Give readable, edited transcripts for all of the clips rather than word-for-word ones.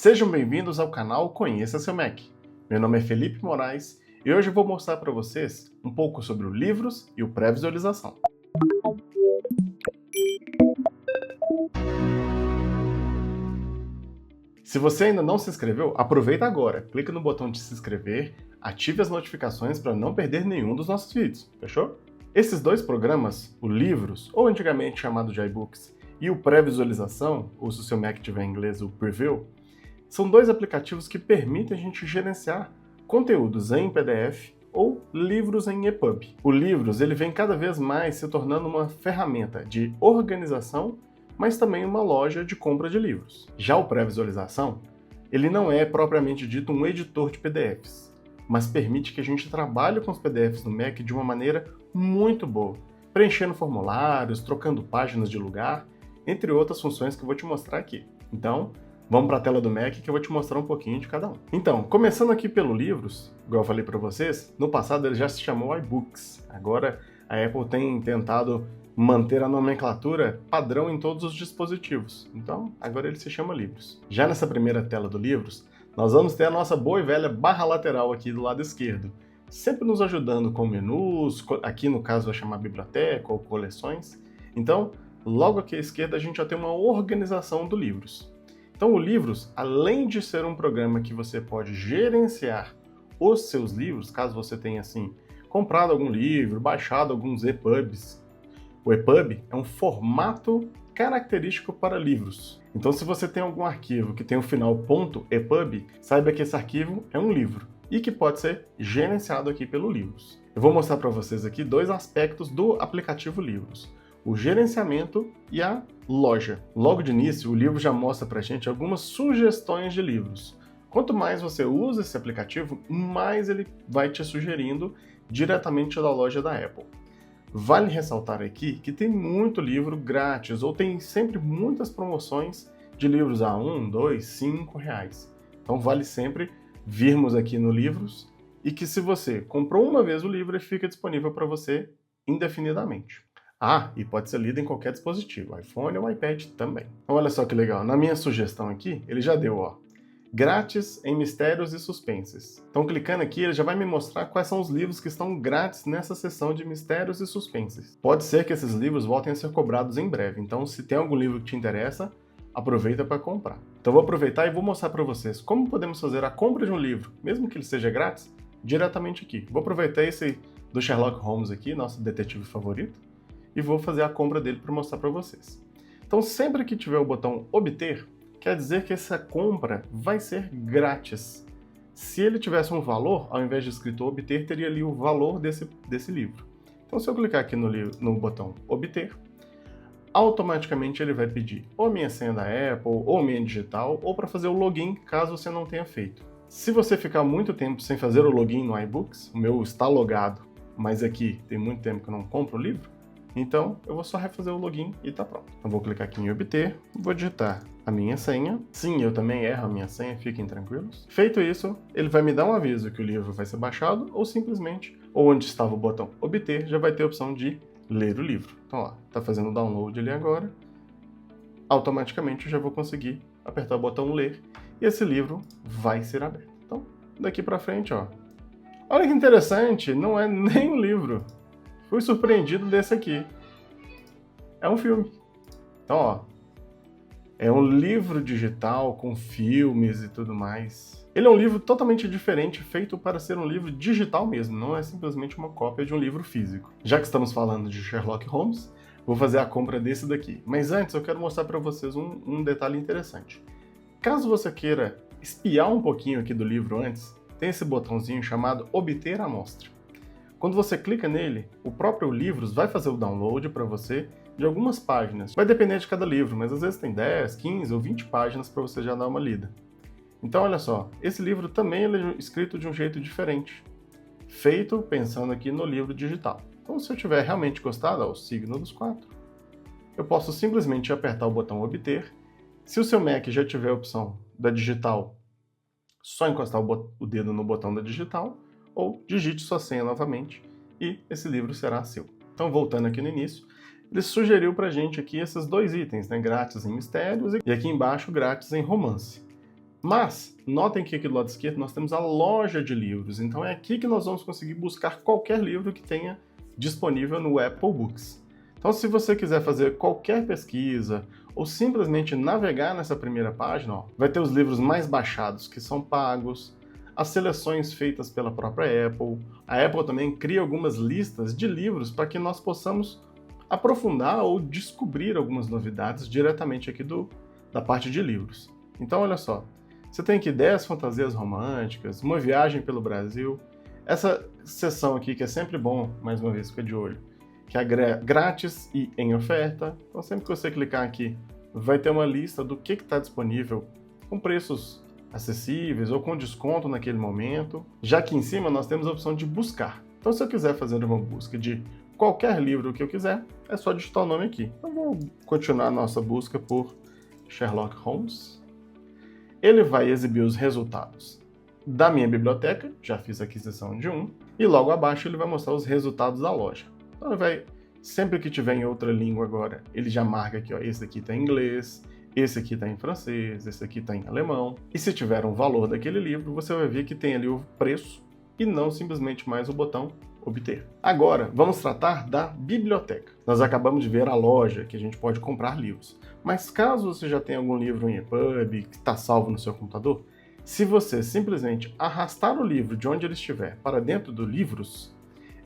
Sejam bem-vindos ao canal Conheça Seu Mac. Meu nome é Felipe Moraes e hoje eu vou mostrar para vocês um pouco sobre os livros e o pré-visualização. Se você ainda não se inscreveu, aproveita agora, clica no botão de se inscrever, ative as notificações para não perder nenhum dos nossos vídeos, fechou? Esses dois programas, o Livros, ou antigamente chamado de iBooks, e o pré-visualização, ou se o seu Mac tiver em inglês, o Preview, são dois aplicativos que permitem a gente gerenciar conteúdos em PDF ou livros em EPUB. O Livros ele vem cada vez mais se tornando uma ferramenta de organização, mas também uma loja de compra de livros. Já o pré-visualização, ele não é propriamente dito um editor de PDFs, mas permite que a gente trabalhe com os PDFs no Mac de uma maneira muito boa, preenchendo formulários, trocando páginas de lugar, entre outras funções que eu vou te mostrar aqui. Então, vamos para a tela do Mac que eu vou te mostrar um pouquinho de cada um. Então, começando aqui pelo Livros, igual eu falei para vocês, no passado ele já se chamou iBooks. Agora a Apple tem tentado manter a nomenclatura padrão em todos os dispositivos. Então, agora ele se chama Livros. Já nessa primeira tela do Livros, nós vamos ter a nossa boa e velha barra lateral aqui do lado esquerdo, sempre nos ajudando com menus, aqui no caso vai chamar biblioteca ou coleções. Então, logo aqui à esquerda a gente já tem uma organização do Livros. Então o Livros, além de ser um programa que você pode gerenciar os seus livros, caso você tenha assim comprado algum livro, baixado alguns EPUBs. O EPUB é um formato característico para livros. Então se você tem algum arquivo que tem o final .epub, saiba que esse arquivo é um livro e que pode ser gerenciado aqui pelo Livros. Eu vou mostrar para vocês aqui dois aspectos do aplicativo Livros: o gerenciamento e a loja. Logo de início, o livro já mostra pra gente algumas sugestões de livros. Quanto mais você usa esse aplicativo, mais ele vai te sugerindo diretamente da loja da Apple. Vale ressaltar aqui que tem muito livro grátis, ou tem sempre muitas promoções de livros a R$1, R$2, R$5. Então vale sempre virmos aqui no Livros, e que se você comprou uma vez o livro, ele fica disponível para você indefinidamente. Ah, e pode ser lido em qualquer dispositivo, iPhone ou iPad também. Então, olha só que legal, na minha sugestão aqui, ele já deu, ó, grátis em mistérios e suspenses. Então, clicando aqui, ele já vai me mostrar quais são os livros que estão grátis nessa seção de mistérios e suspenses. Pode ser que esses livros voltem a ser cobrados em breve, então se tem algum livro que te interessa, aproveita para comprar. Então, vou aproveitar e vou mostrar para vocês como podemos fazer a compra de um livro, mesmo que ele seja grátis, diretamente aqui. Vou aproveitar esse do Sherlock Holmes aqui, nosso detetive favorito, e vou fazer a compra dele para mostrar para vocês. Então, sempre que tiver o botão obter, quer dizer que essa compra vai ser grátis. Se ele tivesse um valor, ao invés de escrito obter, teria ali o valor desse livro. Então, se eu clicar aqui no botão obter, automaticamente ele vai pedir ou a minha senha da Apple, ou minha digital, ou para fazer o login, caso você não tenha feito. Se você ficar muito tempo sem fazer o login no iBooks, o meu está logado, mas aqui tem muito tempo que eu não compro o livro, então, eu vou só refazer o login e tá pronto. Eu vou clicar aqui em obter, vou digitar a minha senha. Sim, eu também erro a minha senha, fiquem tranquilos. Feito isso, ele vai me dar um aviso que o livro vai ser baixado, ou simplesmente, ou onde estava o botão obter, já vai ter a opção de ler o livro. Então, ó, tá fazendo o download ali agora. Automaticamente eu já vou conseguir apertar o botão ler e esse livro vai ser aberto. Então, daqui pra frente, ó. Olha que interessante, não é nem um livro. Fui surpreendido desse aqui. É um filme. Então, ó, é um livro digital com filmes e tudo mais. Ele é um livro totalmente diferente, feito para ser um livro digital mesmo, não é simplesmente uma cópia de um livro físico. Já que estamos falando de Sherlock Holmes, vou fazer a compra desse daqui. Mas antes eu quero mostrar para vocês um detalhe interessante. Caso você queira espiar um pouquinho aqui do livro antes, tem esse botãozinho chamado Obter Amostra. Quando você clica nele, o próprio Livros vai fazer o download para você de algumas páginas. Vai depender de cada livro, mas às vezes tem 10, 15 ou 20 páginas para você já dar uma lida. Então olha só, esse livro também é escrito de um jeito diferente, feito pensando aqui no livro digital. Então se eu tiver realmente gostado, ó, o signo dos 4, eu posso simplesmente apertar o botão obter. Se o seu Mac já tiver a opção da digital, só encostar o dedo no botão da digital, ou digite sua senha novamente e esse livro será seu. Então, voltando aqui no início, ele sugeriu pra gente aqui esses dois itens, né? Grátis em mistérios e aqui embaixo grátis em romance. Mas, notem que aqui do lado esquerdo nós temos a loja de livros, então é aqui que nós vamos conseguir buscar qualquer livro que tenha disponível no Apple Books. Então, se você quiser fazer qualquer pesquisa ou simplesmente navegar nessa primeira página, ó, vai ter os livros mais baixados que são pagos, as seleções feitas pela própria Apple. A Apple também cria algumas listas de livros para que nós possamos aprofundar ou descobrir algumas novidades diretamente aqui da parte de livros. Então, olha só, você tem aqui 10 fantasias românticas, uma viagem pelo Brasil, essa seção aqui que é sempre bom, mais uma vez, fica de olho, que é grátis e em oferta. Então, sempre que você clicar aqui, vai ter uma lista do que está disponível com preços acessíveis ou com desconto naquele momento. Já aqui em cima, nós temos a opção de buscar. Então, se eu quiser fazer uma busca de qualquer livro que eu quiser, é só digitar o nome aqui. Então, vou continuar a nossa busca por Sherlock Holmes. Ele vai exibir os resultados da minha biblioteca, já fiz a aquisição de um, e logo abaixo ele vai mostrar os resultados da loja. Então ele vai, sempre que tiver em outra língua agora, ele já marca aqui, ó, esse aqui está em inglês, esse aqui está em francês, esse aqui está em alemão. E se tiver um valor daquele livro, você vai ver que tem ali o preço e não simplesmente mais o botão obter. Agora, vamos tratar da biblioteca. Nós acabamos de ver a loja que a gente pode comprar livros. Mas caso você já tenha algum livro em EPUB que está salvo no seu computador, se você simplesmente arrastar o livro de onde ele estiver para dentro do Livros,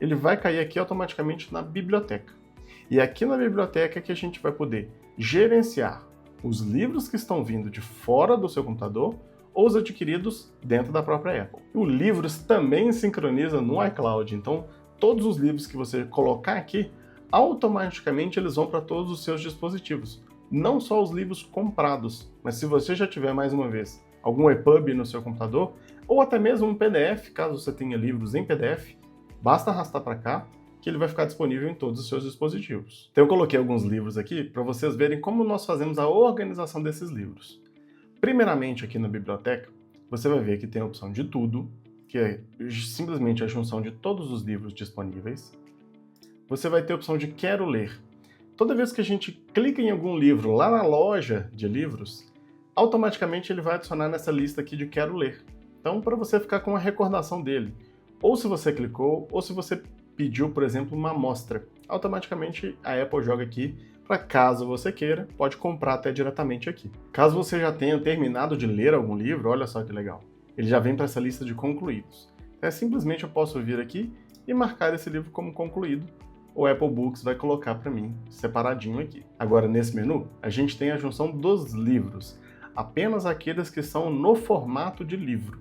ele vai cair aqui automaticamente na biblioteca. E aqui na biblioteca é que a gente vai poder gerenciar os livros que estão vindo de fora do seu computador ou os adquiridos dentro da própria Apple. O Livros também sincroniza no iCloud, então todos os livros que você colocar aqui, automaticamente eles vão para todos os seus dispositivos. Não só os livros comprados, mas se você já tiver, mais uma vez, algum EPUB no seu computador, ou até mesmo um PDF, caso você tenha livros em PDF, basta arrastar para cá, que ele vai ficar disponível em todos os seus dispositivos. Então eu coloquei alguns livros aqui para vocês verem como nós fazemos a organização desses livros. Primeiramente, aqui na biblioteca, você vai ver que tem a opção de tudo, que é simplesmente a junção de todos os livros disponíveis. Você vai ter a opção de quero ler. Toda vez que a gente clica em algum livro lá na loja de livros, automaticamente ele vai adicionar nessa lista aqui de quero ler. Então, para você ficar com a recordação dele, ou se você clicou, ou se você pediu, por exemplo, uma amostra, automaticamente a Apple joga aqui para caso você queira, pode comprar até diretamente aqui. Caso você já tenha terminado de ler algum livro, olha só que legal, ele já vem para essa lista de concluídos. Então, simplesmente eu posso vir aqui e marcar esse livro como concluído. O Apple Books vai colocar para mim separadinho aqui. Agora, nesse menu, a gente tem a junção dos livros, apenas aqueles que são no formato de livro.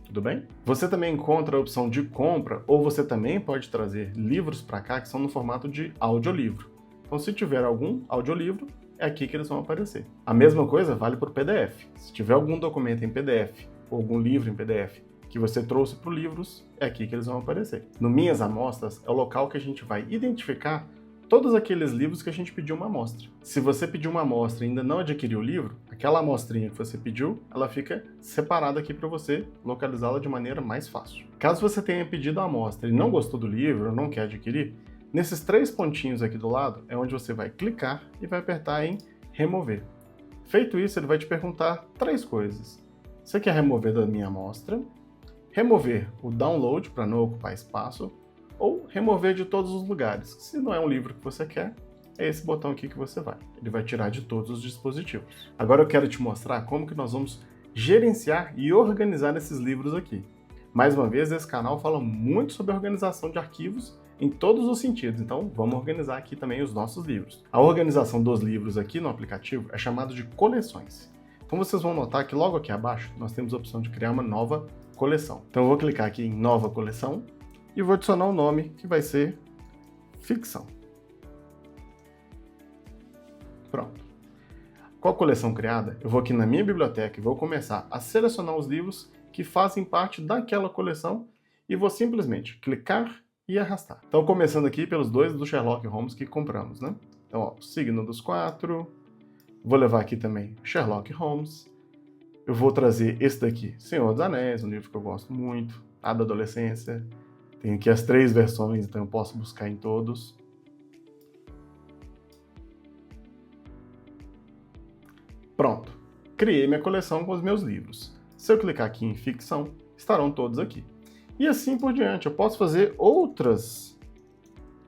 Tudo bem? Você também encontra a opção de compra, ou você também pode trazer livros para cá que são no formato de audiolivro. Então, se tiver algum audiolivro, é aqui que eles vão aparecer. A mesma coisa vale para o PDF. Se tiver algum documento em PDF, ou algum livro em PDF, que você trouxe para o Livros, é aqui que eles vão aparecer. No Minhas Amostras é o local que a gente vai identificar todos aqueles livros que a gente pediu uma amostra. Se você pediu uma amostra e ainda não adquiriu o livro, aquela amostrinha que você pediu, ela fica separada aqui para você localizá-la de maneira mais fácil. Caso você tenha pedido a amostra e não gostou do livro ou não quer adquirir, nesses 3 pontinhos aqui do lado é onde você vai clicar e vai apertar em remover. Feito isso, ele vai te perguntar 3 coisas. Você quer remover da minha amostra? Remover o download para não ocupar espaço, ou remover de todos os lugares. Se não é um livro que você quer, é esse botão aqui que você vai. Ele vai tirar de todos os dispositivos. Agora eu quero te mostrar como que nós vamos gerenciar e organizar esses livros aqui. Mais uma vez, esse canal fala muito sobre a organização de arquivos em todos os sentidos, então vamos organizar aqui também os nossos livros. A organização dos livros aqui no aplicativo é chamada de coleções. Então vocês vão notar que logo aqui abaixo nós temos a opção de criar uma nova coleção. Então eu vou clicar aqui em nova coleção e vou adicionar um nome que vai ser ficção. Pronto. Com a coleção criada, eu vou aqui na minha biblioteca e vou começar a selecionar os livros que fazem parte daquela coleção e vou simplesmente clicar e arrastar. Então começando aqui pelos 2 do Sherlock Holmes que compramos, né? Então, ó, Signo dos 4, vou levar aqui também Sherlock Holmes. Eu vou trazer esse daqui, Senhor dos Anéis, um livro que eu gosto muito, da adolescência. Tem aqui as 3 versões, então eu posso buscar em todos. Pronto. Criei minha coleção com os meus livros. Se eu clicar aqui em ficção, estarão todos aqui. E assim por diante, eu posso fazer outras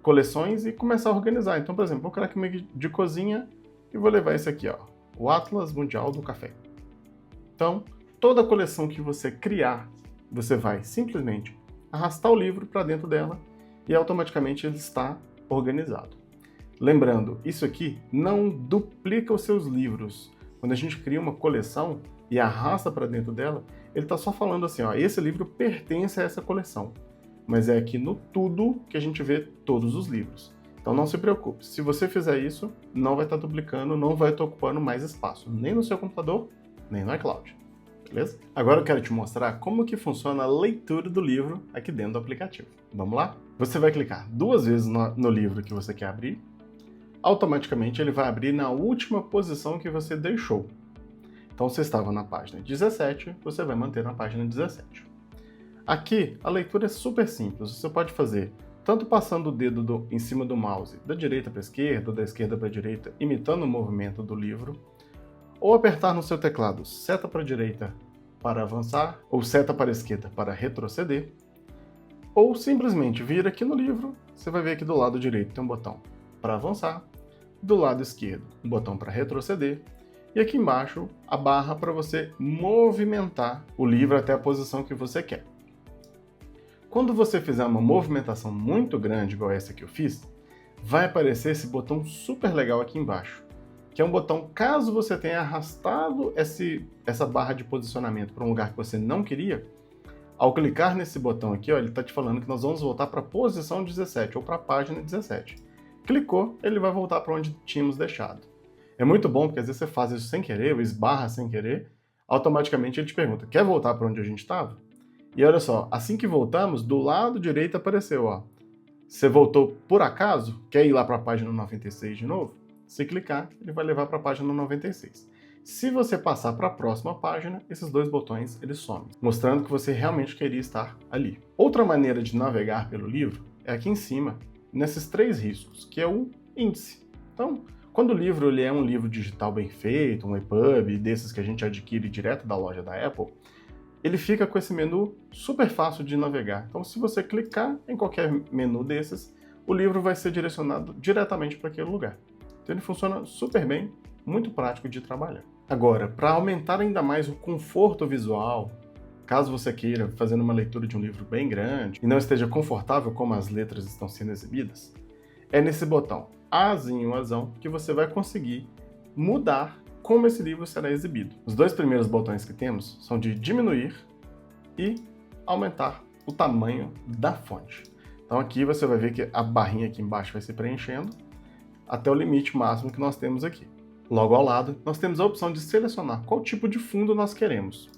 coleções e começar a organizar. Então, por exemplo, vou criar aqui uma de cozinha e vou levar esse aqui, ó, o Atlas Mundial do Café. Então, toda coleção que você criar, você vai simplesmente arrastar o livro para dentro dela e automaticamente ele está organizado. Lembrando, isso aqui não duplica os seus livros. Quando a gente cria uma coleção e arrasta para dentro dela, ele está só falando assim, ó, esse livro pertence a essa coleção. Mas é aqui no tudo que a gente vê todos os livros. Então não se preocupe, se você fizer isso, não vai estar duplicando, não vai estar ocupando mais espaço, nem no seu computador, nem no iCloud. Beleza? Agora eu quero te mostrar como que funciona a leitura do livro aqui dentro do aplicativo. Vamos lá? Você vai clicar 2 vezes no livro que você quer abrir. Automaticamente ele vai abrir na última posição que você deixou. Então, se estava na página 17, você vai manter na página 17. Aqui, a leitura é super simples. Você pode fazer tanto passando o dedo em cima do mouse, da direita para a esquerda, ou da esquerda para a direita, imitando o movimento do livro, ou apertar no seu teclado seta para a direita para avançar, ou seta para a esquerda para retroceder, ou simplesmente vir aqui no livro, você vai ver aqui do lado direito tem um botão para avançar, do lado esquerdo um botão para retroceder, e aqui embaixo a barra para você movimentar o livro até a posição que você quer. Quando você fizer uma movimentação muito grande, igual essa que eu fiz, vai aparecer esse botão super legal aqui embaixo, que é um botão caso você tenha arrastado essa barra de posicionamento para um lugar que você não queria. Ao clicar nesse botão aqui, ó, ele está te falando que nós vamos voltar para a posição 17 ou para a página 17. Clicou, ele vai voltar para onde tínhamos deixado. É muito bom porque às vezes você faz isso sem querer, ou esbarra sem querer, automaticamente ele te pergunta, quer voltar para onde a gente estava? E olha só, assim que voltamos, do lado direito apareceu, ó, você voltou por acaso? Quer ir lá para a página 96 de novo? Se clicar, ele vai levar para a página 96. Se você passar para a próxima página, esses 2 botões eles somem, mostrando que você realmente queria estar ali. Outra maneira de navegar pelo livro é aqui em cima, nesses 3 riscos, que é o índice. Então, quando o livro ele é um livro digital bem feito, um EPUB, desses que a gente adquire direto da loja da Apple, ele fica com esse menu super fácil de navegar. Então, se você clicar em qualquer menu desses, o livro vai ser direcionado diretamente para aquele lugar. Então, ele funciona super bem, muito prático de trabalhar. Agora, para aumentar ainda mais o conforto visual, caso você queira fazendo uma leitura de um livro bem grande e não esteja confortável como as letras estão sendo exibidas, é nesse botão Azinho azão que você vai conseguir mudar como esse livro será exibido. Os 2 primeiros botões que temos são de diminuir e aumentar o tamanho da fonte. Então aqui você vai ver que a barrinha aqui embaixo vai se preenchendo até o limite máximo que nós temos aqui. Logo ao lado, nós temos a opção de selecionar qual tipo de fundo nós queremos.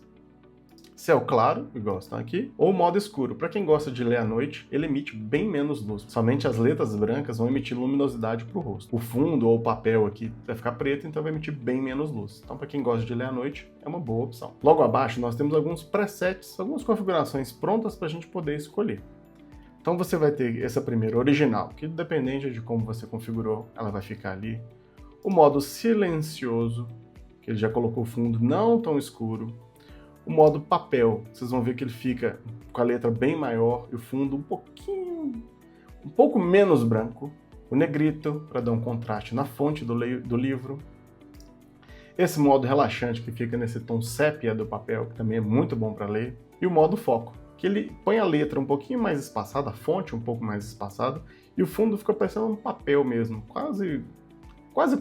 Céu claro, igual está aqui, ou modo escuro. Para quem gosta de ler à noite, ele emite bem menos luz. Somente as letras brancas vão emitir luminosidade para o rosto. O fundo ou o papel aqui vai ficar preto, então vai emitir bem menos luz. Então, para quem gosta de ler à noite, é uma boa opção. Logo abaixo, nós temos alguns presets, algumas configurações prontas para a gente poder escolher. Então, você vai ter essa primeira original, que dependente de como você configurou, ela vai ficar ali. O modo silencioso, que ele já colocou o fundo não tão escuro. O modo papel, vocês vão ver que ele fica com a letra bem maior e o fundo um pouco menos branco. O negrito, para dar um contraste na fonte do livro. Esse modo relaxante, que fica nesse tom sépia do papel, que também é muito bom para ler. E o modo foco, que ele põe a letra um pouquinho mais espaçada, a fonte um pouco mais espaçada, e o fundo fica parecendo um papel mesmo, quase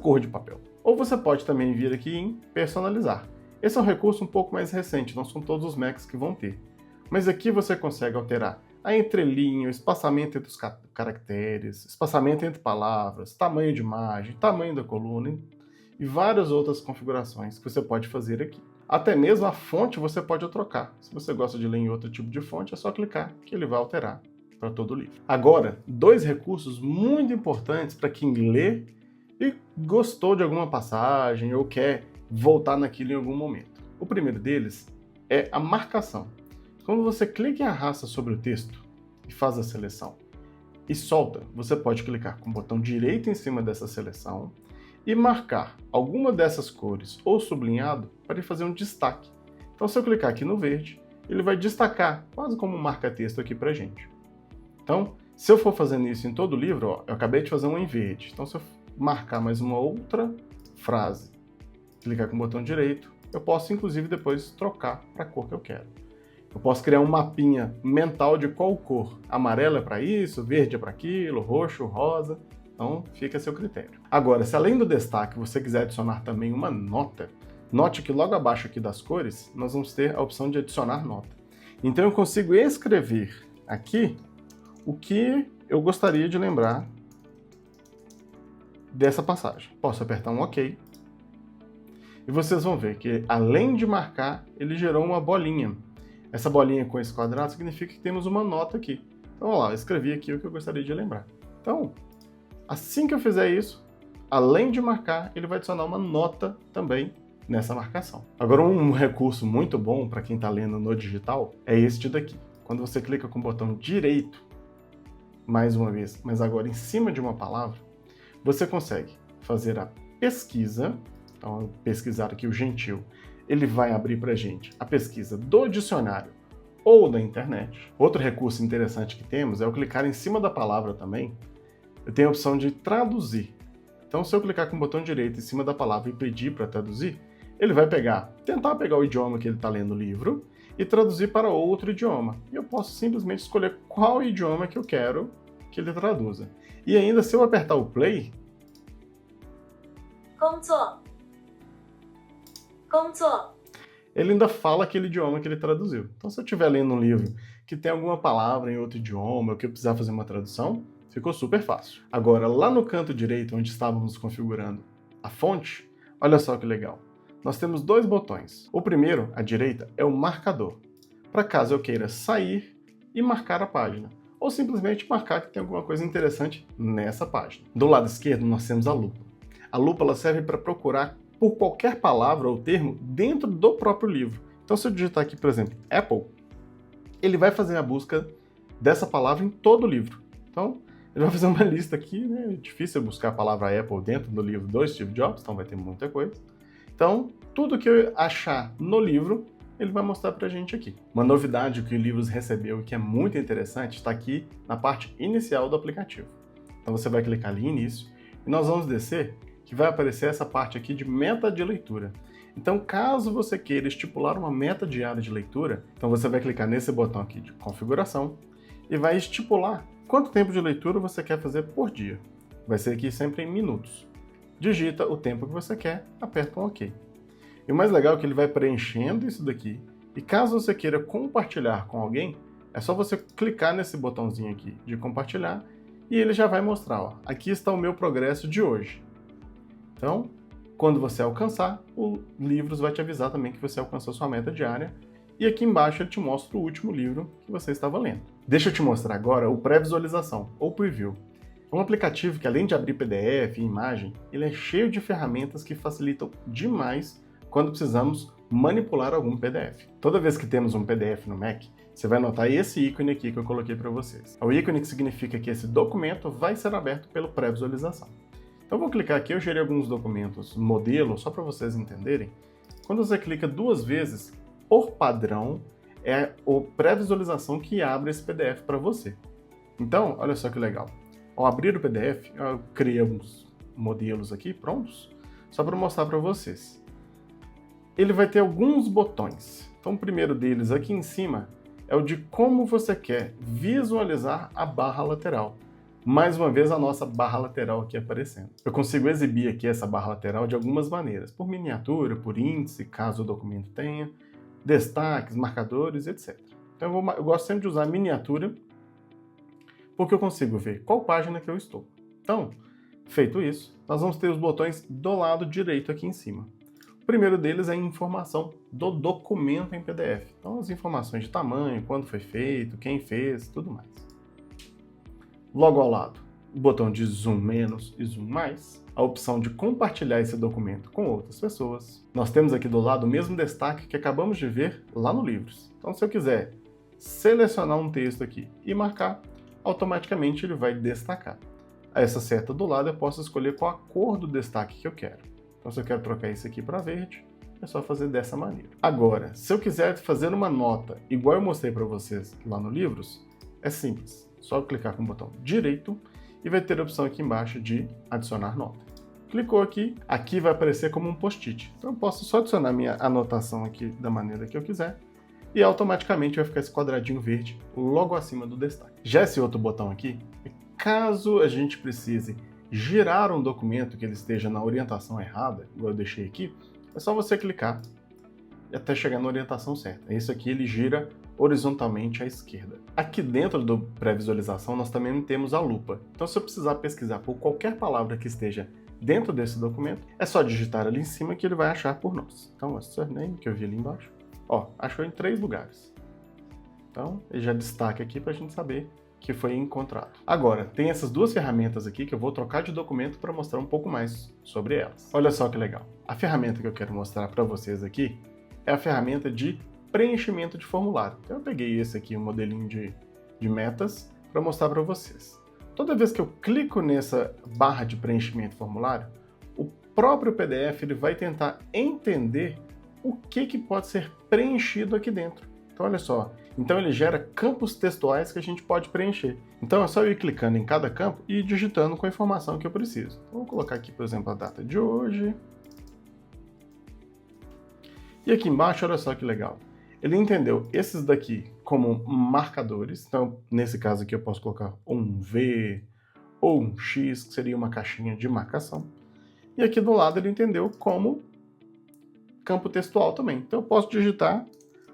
cor de papel. Ou você pode também vir aqui em personalizar. Esse é um recurso um pouco mais recente, não são todos os Macs que vão ter. Mas aqui você consegue alterar a entrelinha, o espaçamento entre os caracteres, espaçamento entre palavras, tamanho de imagem, tamanho da coluna e várias outras configurações que você pode fazer aqui. Até mesmo a fonte você pode trocar. Se você gosta de ler em outro tipo de fonte, é só clicar que ele vai alterar para todo o livro. Agora, 2 recursos muito importantes para quem lê e gostou de alguma passagem ou quer voltar naquilo em algum momento. O primeiro deles é a marcação. Quando você clica e arrasta sobre o texto e faz a seleção e solta, você pode clicar com o botão direito em cima dessa seleção e marcar alguma dessas cores ou sublinhado para fazer um destaque. Então, se eu clicar aqui no verde, ele vai destacar, quase como um marca-texto aqui pra gente. Então, se eu for fazendo isso em todo o livro, ó, eu acabei de fazer um em verde. Então, se eu marcar mais uma outra frase, clicar com o botão direito, eu posso, inclusive, depois trocar para a cor que eu quero. Eu posso criar um mapinha mental de qual cor. Amarelo é para isso, verde é para aquilo, roxo, rosa. Então, fica a seu critério. Agora, se além do destaque você quiser adicionar também uma nota, note que logo abaixo aqui das cores, nós vamos ter a opção de adicionar nota. Então, eu consigo escrever aqui o que eu gostaria de lembrar dessa passagem. Posso apertar um OK. E vocês vão ver que, além de marcar, ele gerou uma bolinha. Essa bolinha com esse quadrado significa que temos uma nota aqui. Então, olha lá, eu escrevi aqui o que eu gostaria de lembrar. Então, assim que eu fizer isso, além de marcar, ele vai adicionar uma nota também nessa marcação. Agora, um recurso muito bom para quem está lendo no digital é este daqui. Quando você clica com o botão direito, mais uma vez, mas agora em cima de uma palavra, você consegue fazer a pesquisa. Então, eu pesquisar aqui o gentil, ele vai abrir para a gente a pesquisa do dicionário ou da internet. Outro recurso interessante que temos é eu clicar em cima da palavra também, eu tenho a opção de traduzir. Então, se eu clicar com o botão direito em cima da palavra e pedir para traduzir, ele vai tentar pegar o idioma que ele está lendo o livro e traduzir para outro idioma. E eu posso simplesmente escolher qual idioma que eu quero que ele traduza. E ainda, se eu apertar o play, 工作 工作 ele ainda fala aquele idioma que ele traduziu. Então, se eu estiver lendo um livro que tem alguma palavra em outro idioma, ou que eu precisar fazer uma tradução, ficou super fácil. Agora, lá no canto direito, onde estávamos configurando a fonte, olha só que legal. Nós temos dois botões. O primeiro, à direita, é o marcador, para caso eu queira sair e marcar a página, ou simplesmente marcar que tem alguma coisa interessante nessa página. Do lado esquerdo, nós temos a lupa. A lupa ela serve para procurar por qualquer palavra ou termo dentro do próprio livro. Então, se eu digitar aqui, por exemplo, Apple, ele vai fazer a busca dessa palavra em todo o livro. Então, ele vai fazer uma lista aqui, né? É difícil buscar a palavra Apple dentro do livro do Steve Jobs, então vai ter muita coisa. Então, tudo que eu achar no livro, ele vai mostrar pra gente aqui. Uma novidade que o Livros recebeu e que é muito interessante está aqui na parte inicial do aplicativo. Então, você vai clicar ali em início e nós vamos descer, que vai aparecer essa parte aqui de meta de leitura. Então, caso você queira estipular uma meta diária de leitura, então você vai clicar nesse botão aqui de configuração e vai estipular quanto tempo de leitura você quer fazer por dia. Vai ser aqui sempre em minutos. Digita o tempo que você quer, aperta um OK. E o mais legal é que ele vai preenchendo isso daqui, e caso você queira compartilhar com alguém, é só você clicar nesse botãozinho aqui de compartilhar, e ele já vai mostrar, ó, aqui está o meu progresso de hoje. Então, quando você alcançar, o Livros vai te avisar também que você alcançou sua meta diária, e aqui embaixo ele te mostra o último livro que você estava lendo. Deixa eu te mostrar agora o pré-visualização, ou preview. É um aplicativo que, além de abrir PDF e imagem, ele é cheio de ferramentas que facilitam demais quando precisamos manipular algum PDF. Toda vez que temos um PDF no Mac, você vai notar esse ícone aqui que eu coloquei para vocês. É o ícone que significa que esse documento vai ser aberto pelo pré-visualização. Então, eu vou clicar aqui, eu gerei alguns documentos modelo, só para vocês entenderem. Quando você clica duas vezes, por padrão, é o pré-visualização que abre esse PDF para você. Então, olha só que legal. Ao abrir o PDF, eu criei alguns modelos aqui prontos, só para mostrar para vocês. Ele vai ter alguns botões. Então, o primeiro deles aqui em cima é o de como você quer visualizar a barra lateral. Mais uma vez, a nossa barra lateral aqui aparecendo. Eu consigo exibir aqui essa barra lateral de algumas maneiras, por miniatura, por índice, caso o documento tenha, destaques, marcadores, etc. Então, eu gosto sempre de usar miniatura, porque eu consigo ver qual página que eu estou. Então, feito isso, nós vamos ter os botões do lado direito aqui em cima. O primeiro deles é a informação do documento em PDF. Então, as informações de tamanho, quando foi feito, quem fez, tudo mais. Logo ao lado, o botão de zoom menos e zoom mais, a opção de compartilhar esse documento com outras pessoas. Nós temos aqui do lado o mesmo destaque que acabamos de ver lá no Livros. Então, se eu quiser selecionar um texto aqui e marcar, automaticamente ele vai destacar. A essa seta do lado eu posso escolher qual a cor do destaque que eu quero. Então, se eu quero trocar esse aqui para verde, é só fazer dessa maneira. Agora, se eu quiser fazer uma nota, igual eu mostrei para vocês lá no Livros, é simples. Só clicar com o botão direito e vai ter a opção aqui embaixo de adicionar nota. Clicou aqui, aqui vai aparecer como um post-it. Então eu posso só adicionar minha anotação aqui da maneira que eu quiser e automaticamente vai ficar esse quadradinho verde logo acima do destaque. Já esse outro botão aqui, caso a gente precise girar um documento que ele esteja na orientação errada, igual eu deixei aqui, é só você clicar até chegar na orientação certa. Esse aqui ele gira horizontalmente à esquerda. Aqui dentro do pré-visualização nós também temos a lupa. Então se eu precisar pesquisar por qualquer palavra que esteja dentro desse documento, é só digitar ali em cima que ele vai achar por nós. Então, é surname, que eu vi ali embaixo. Ó, achou em 3 lugares. Então, ele já destaca aqui para a gente saber que foi encontrado. Agora, tem essas duas ferramentas aqui que eu vou trocar de documento para mostrar um pouco mais sobre elas. Olha só que legal. A ferramenta que eu quero mostrar para vocês aqui é a ferramenta de preenchimento de formulário. Então, eu peguei esse aqui, um modelinho de metas, para mostrar para vocês. Toda vez que eu clico nessa barra de preenchimento de formulário, o próprio PDF ele vai tentar entender o que pode ser preenchido aqui dentro. Então, olha só. Então, ele gera campos textuais que a gente pode preencher. Então, é só eu ir clicando em cada campo e ir digitando com a informação que eu preciso. Então, vou colocar aqui, por exemplo, a data de hoje. E aqui embaixo, olha só que legal. Ele entendeu esses daqui como marcadores. Então, nesse caso aqui, eu posso colocar um V ou um X, que seria uma caixinha de marcação. E aqui do lado ele entendeu como campo textual também. Então, eu posso digitar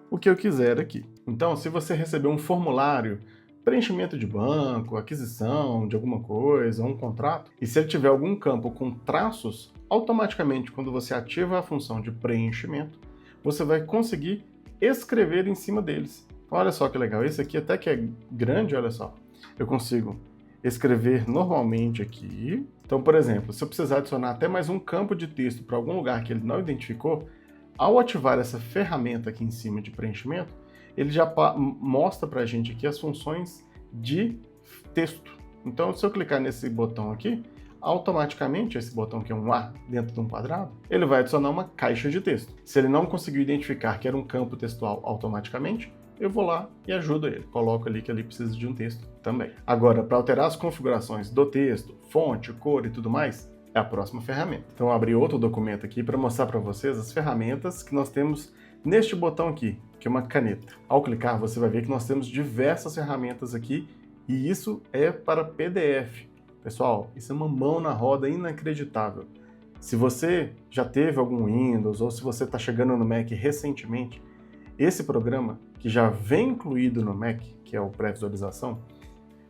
o que eu quiser aqui. Então, se você receber um formulário, preenchimento de banco, aquisição de alguma coisa, um contrato, e se ele tiver algum campo com traços, automaticamente, quando você ativa a função de preenchimento, você vai conseguir escrever em cima deles. Olha só que legal, esse aqui até que é grande, olha só. Eu consigo escrever normalmente aqui. Então, por exemplo, se eu precisar adicionar até mais um campo de texto para algum lugar que ele não identificou, ao ativar essa ferramenta aqui em cima de preenchimento, ele já mostra para a gente aqui as funções de texto. Então, se eu clicar nesse botão aqui, automaticamente, esse botão que é um A dentro de um quadrado, ele vai adicionar uma caixa de texto. Se ele não conseguiu identificar que era um campo textual automaticamente, eu vou lá e ajudo ele. Coloco ali que ali precisa de um texto também. Agora, para alterar as configurações do texto, fonte, cor e tudo mais, é a próxima ferramenta. Então, eu abri outro documento aqui para mostrar para vocês as ferramentas que nós temos neste botão aqui, que é uma caneta. Ao clicar, você vai ver que nós temos diversas ferramentas aqui e isso é para PDF. Pessoal, isso é uma mão na roda inacreditável. Se você já teve algum Windows ou se você está chegando no Mac recentemente, esse programa, que já vem incluído no Mac, que é o pré-visualização,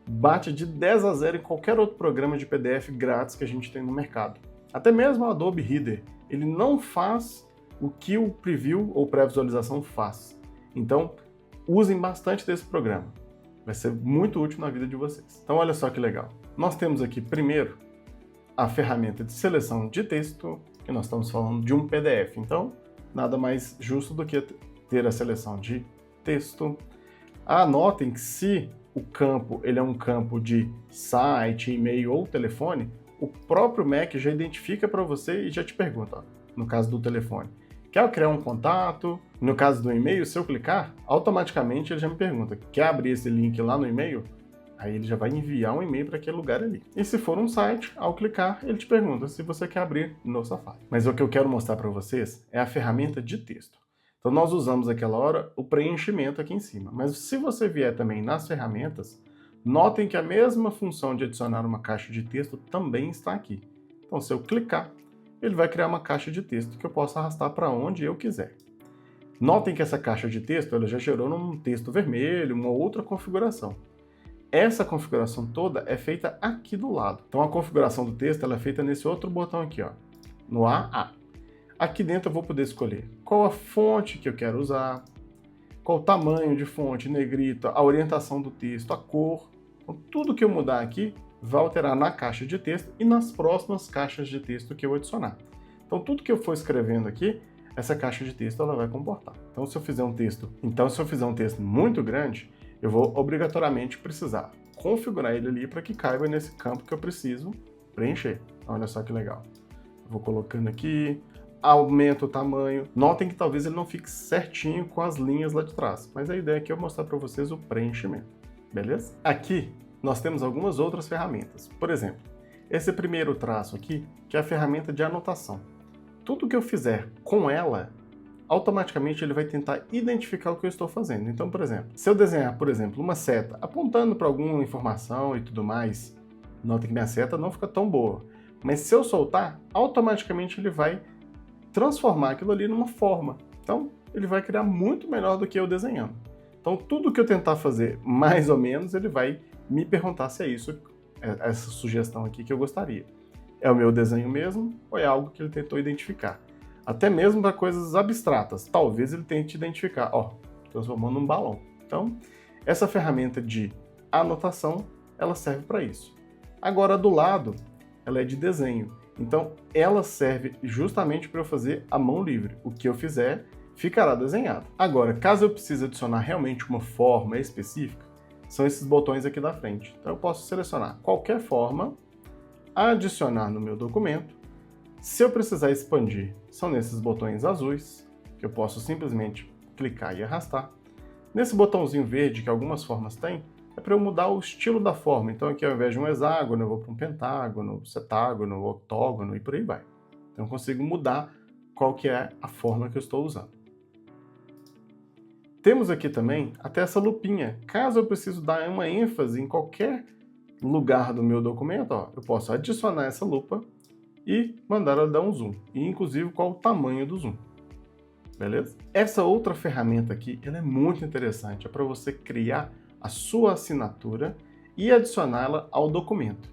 bate de 10 a 0 em qualquer outro programa de PDF grátis que a gente tem no mercado. Até mesmo o Adobe Reader, ele não faz o que o Preview ou pré-visualização faz. Então, usem bastante desse programa. Vai ser muito útil na vida de vocês. Então, olha só que legal. Nós temos aqui, primeiro, a ferramenta de seleção de texto, que nós estamos falando de um PDF. Então, nada mais justo do que ter a seleção de texto. Anotem que se o campo ele é um campo de site, e-mail ou telefone, o próprio Mac já identifica para você e já te pergunta, ó, no caso do telefone, quer criar um contato? No caso do e-mail, se eu clicar, automaticamente ele já me pergunta, quer abrir esse link lá no e-mail? Aí ele já vai enviar um e-mail para aquele lugar ali. E se for um site, ao clicar, ele te pergunta se você quer abrir no Safari. Mas o que eu quero mostrar para vocês é a ferramenta de texto. Então nós usamos aquela hora o preenchimento aqui em cima. Mas se você vier também nas ferramentas, notem que a mesma função de adicionar uma caixa de texto também está aqui. Então se eu clicar, ele vai criar uma caixa de texto que eu posso arrastar para onde eu quiser. Notem que essa caixa de texto ela já gerou num texto vermelho, uma outra configuração. Essa configuração toda é feita aqui do lado. Então a configuração do texto ela é feita nesse outro botão aqui, ó, no AA. Aqui dentro eu vou poder escolher qual a fonte que eu quero usar, qual o tamanho de fonte, negrita, a orientação do texto, a cor. Então, tudo que eu mudar aqui vai alterar na caixa de texto e nas próximas caixas de texto que eu adicionar. Então tudo que eu for escrevendo aqui, essa caixa de texto ela vai comportar. Então se eu fizer um texto muito grande, eu vou obrigatoriamente precisar configurar ele ali para que caiba nesse campo que eu preciso preencher. Olha só que legal. Vou colocando aqui, aumenta o tamanho. Notem que talvez ele não fique certinho com as linhas lá de trás, mas a ideia aqui é eu mostrar para vocês o preenchimento, beleza? Aqui nós temos algumas outras ferramentas. Por exemplo, esse primeiro traço aqui, que é a ferramenta de anotação. Tudo que eu fizer com ela, automaticamente ele vai tentar identificar o que eu estou fazendo. Então, por exemplo, se eu desenhar, por exemplo, uma seta apontando para alguma informação e tudo mais, notem que minha seta não fica tão boa. Mas se eu soltar, automaticamente ele vai transformar aquilo ali numa forma. Então, ele vai criar muito melhor do que eu desenhando. Então, tudo que eu tentar fazer mais ou menos, ele vai me perguntar se é isso, essa sugestão aqui que eu gostaria. É o meu desenho mesmo ou é algo que ele tentou identificar? Até mesmo para coisas abstratas. Talvez ele tente identificar, ó, transformando num balão. Então, essa ferramenta de anotação, ela serve para isso. Agora, do lado, ela é de desenho. Então, ela serve justamente para eu fazer à mão livre. O que eu fizer ficará desenhado. Agora, caso eu precise adicionar realmente uma forma específica, são esses botões aqui da frente. Então, eu posso selecionar qualquer forma, adicionar no meu documento. Se eu precisar expandir, são nesses botões azuis, que eu posso simplesmente clicar e arrastar. Nesse botãozinho verde, que algumas formas têm, é para eu mudar o estilo da forma. Então aqui ao invés de um hexágono, eu vou para um pentágono, cetágono, octógono e por aí vai. Então eu consigo mudar qual que é a forma que eu estou usando. Temos aqui também até essa lupinha. Caso eu precise dar uma ênfase em qualquer lugar do meu documento, ó, eu posso adicionar essa lupa e mandar ela dar um zoom. E inclusive qual o tamanho do zoom. Beleza? Essa outra ferramenta aqui, ela é muito interessante. É para você criar a sua assinatura e adicioná-la ao documento.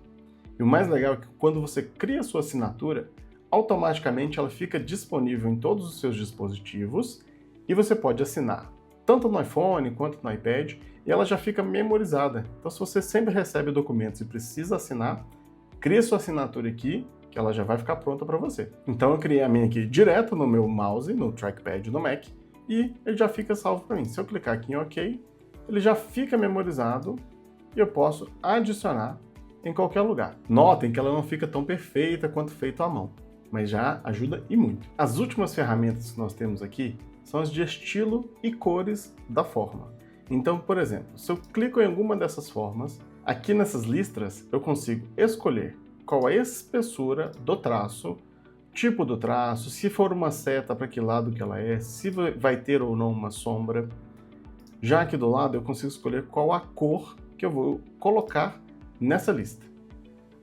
E o mais legal é que quando você cria a sua assinatura, automaticamente ela fica disponível em todos os seus dispositivos e você pode assinar tanto no iPhone quanto no iPad e ela já fica memorizada. Então se você sempre recebe documentos e precisa assinar, cria sua assinatura aqui que ela já vai ficar pronta para você. Então eu criei a minha aqui direto no meu mouse, no trackpad do Mac, e ele já fica salvo para mim. Se eu clicar aqui em OK, ele já fica memorizado e eu posso adicionar em qualquer lugar. Notem que ela não fica tão perfeita quanto feito à mão, mas já ajuda e muito. As últimas ferramentas que nós temos aqui são as de estilo e cores da forma. Então, por exemplo, se eu clico em alguma dessas formas, aqui nessas listras eu consigo escolher qual é a espessura do traço, tipo do traço, se for uma seta, para que lado que ela é, se vai ter ou não uma sombra. Já aqui do lado eu consigo escolher qual a cor que eu vou colocar nessa lista.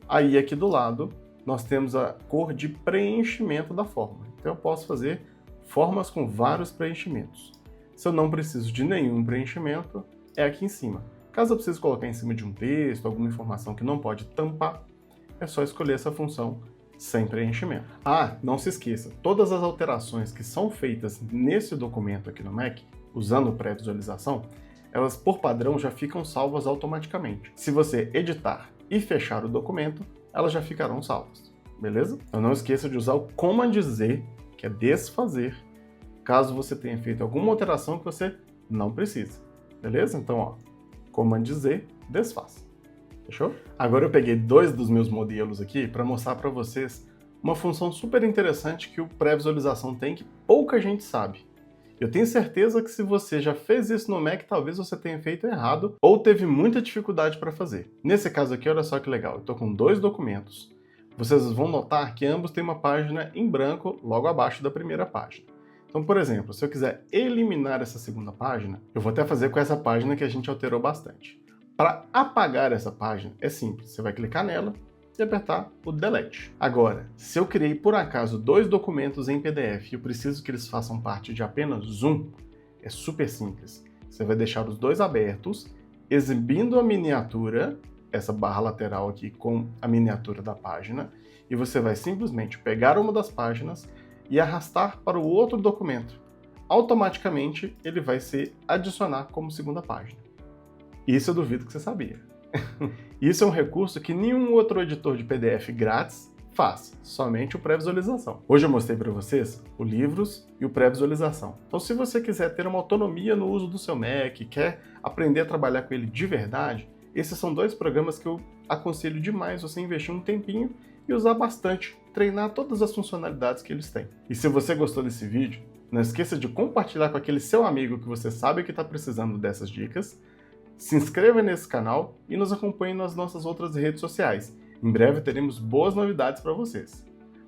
Aí aqui do lado nós temos a cor de preenchimento da forma. Então eu posso fazer formas com vários preenchimentos. Se eu não preciso de nenhum preenchimento, é aqui em cima. Caso eu precise colocar em cima de um texto, alguma informação que não pode tampar, é só escolher essa função sem preenchimento. Ah, não se esqueça, todas as alterações que são feitas nesse documento aqui no Mac, usando pré-visualização, elas por padrão já ficam salvas automaticamente. Se você editar e fechar o documento, elas já ficarão salvas, beleza? Então não esqueça de usar o Command Z, que é desfazer, caso você tenha feito alguma alteração que você não precisa, beleza? Então, ó, Command Z, desfaz. Fechou? Agora eu peguei dois dos meus modelos aqui para mostrar para vocês uma função super interessante que o pré-visualização tem que pouca gente sabe. Eu tenho certeza que se você já fez isso no Mac, talvez você tenha feito errado ou teve muita dificuldade para fazer. Nesse caso aqui, olha só que legal, eu estou com dois documentos. Vocês vão notar que ambos têm uma página em branco logo abaixo da primeira página. Então, por exemplo, se eu quiser eliminar essa segunda página, eu vou até fazer com essa página que a gente alterou bastante. Para apagar essa página, é simples, você vai clicar nela e apertar o Delete. Agora, se eu criei por acaso dois documentos em PDF e eu preciso que eles façam parte de apenas um, é super simples. Você vai deixar os dois abertos, exibindo a miniatura, essa barra lateral aqui com a miniatura da página, e você vai simplesmente pegar uma das páginas e arrastar para o outro documento. Automaticamente ele vai se adicionar como segunda página. Isso eu duvido que você sabia. Isso é um recurso que nenhum outro editor de PDF grátis faz, somente o pré-visualização. Hoje eu mostrei para vocês o Livros e o pré-visualização. Então se você quiser ter uma autonomia no uso do seu Mac, quer aprender a trabalhar com ele de verdade, esses são dois programas que eu aconselho demais você investir um tempinho e usar bastante, treinar todas as funcionalidades que eles têm. E se você gostou desse vídeo, não esqueça de compartilhar com aquele seu amigo que você sabe que está precisando dessas dicas, se inscreva nesse canal e nos acompanhe nas nossas outras redes sociais. Em breve teremos boas novidades para vocês.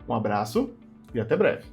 Um abraço e até breve!